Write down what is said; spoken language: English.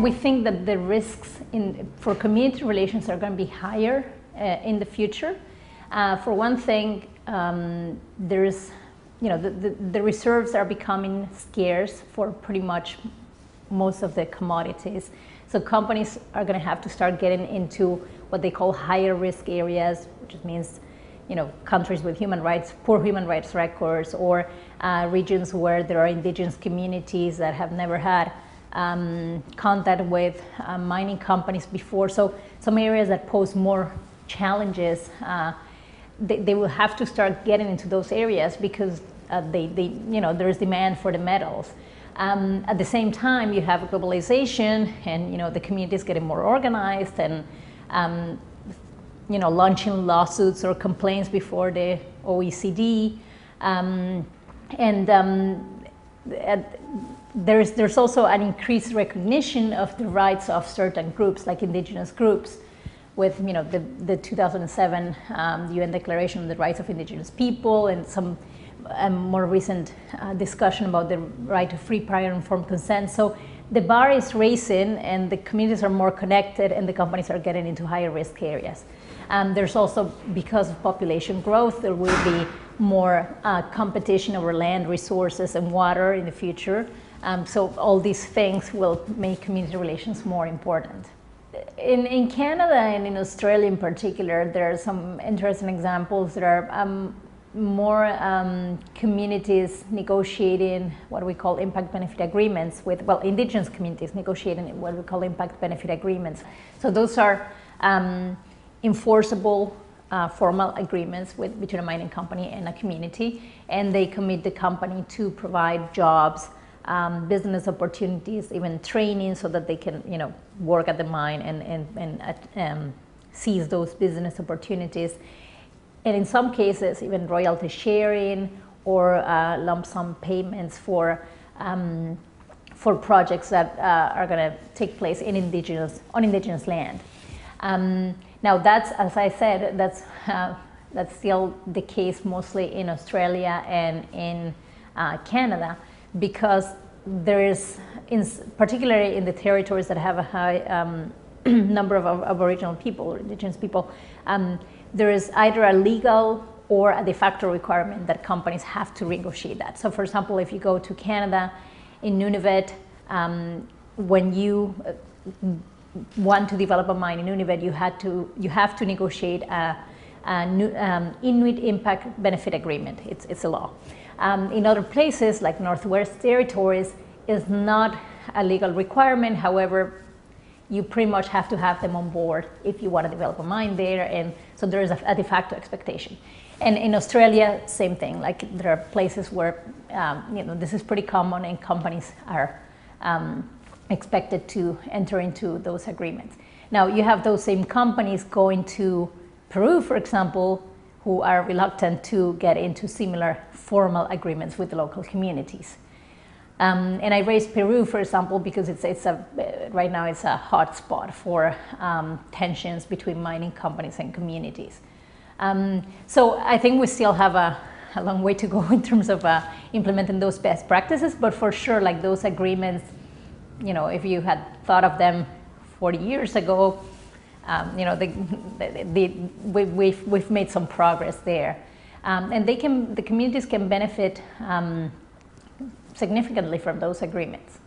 We think that the risks for community relations are going to be higher in the future. For one thing, there's, the reserves are becoming scarce for pretty much most of the commodities. So companies are going to have to start getting into what they call higher risk areas, which means, countries with poor human rights records, or regions where there are indigenous communities that have never had contact with mining companies before. So some areas that pose more challenges, they will have to start getting into those areas because there's demand for the metals. At the same time, you have globalization, and the community is getting more organized, and launching lawsuits or complaints before the OECD, there's also an increased recognition of the rights of certain groups, like indigenous groups, with the 2007 UN Declaration on the Rights of Indigenous People, and some more recent discussion about the right to free, prior, informed consent. So the bar is raising, and the communities are more connected, and the companies are getting into higher risk areas. There's also, because of population growth, there will be more competition over land, resources, and water in the future. So all these things will make community relations more important. In Canada and in Australia in particular, there are some interesting examples. There are more communities negotiating what we call impact benefit agreements with, indigenous communities negotiating what we call impact benefit agreements. So those are enforceable formal agreements between a mining company and a community, and they commit the company to provide jobs, business opportunities, even training, so that they can work at the mine and seize those business opportunities. And in some cases, even royalty sharing or lump sum payments for projects that are going to take place on indigenous land. Now, that's, as I said, that's still the case mostly in Australia and in Canada, because there is, particularly in the territories that have a high number of Aboriginal people or Indigenous people, there is either a legal or a de facto requirement that companies have to negotiate that. So, for example, if you go to Canada, in Nunavut, when you want to develop a mine in Nunavut, you have to negotiate a Inuit Impact Benefit Agreement. It's a law. In other places, like Northwest Territories, is not a legal requirement. However, you pretty much have to have them on board if you want to develop a mine there, and so there is a de facto expectation. And in Australia, same thing. Like, there are places where this is pretty common, and companies are expected to enter into those agreements. Now, you have those same companies going to Peru, for example, who are reluctant to get into similar formal agreements with the local communities. And I raised Peru, for example, because right now it's a hot spot for tensions between mining companies and communities. So I think we still have a long way to go in terms of implementing those best practices, but for sure, like, those agreements, if you had thought of them 40 years ago, we've made some progress there, and the communities can benefit significantly from those agreements.